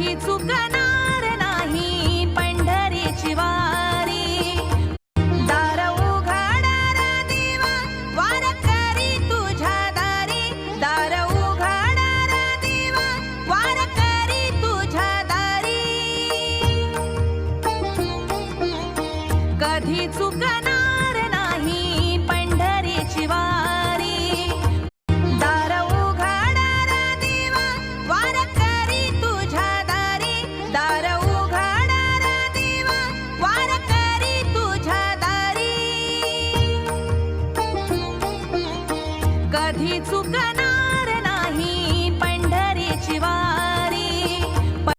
कधी चुकणार नाही पंढरीची वारी। दार उघडणारा देवा वारकरी तुझ्या दारी, दार उघडणारा देवा वारकरी तुझ्या दारी। कधी चुकणार नाही पंढरीची वारी। दार उघडणारा देवा वारकरी तुझ्या दारी, दार उघडणारा देवा वारकरी तुझ्या दारी। कधी चुकणार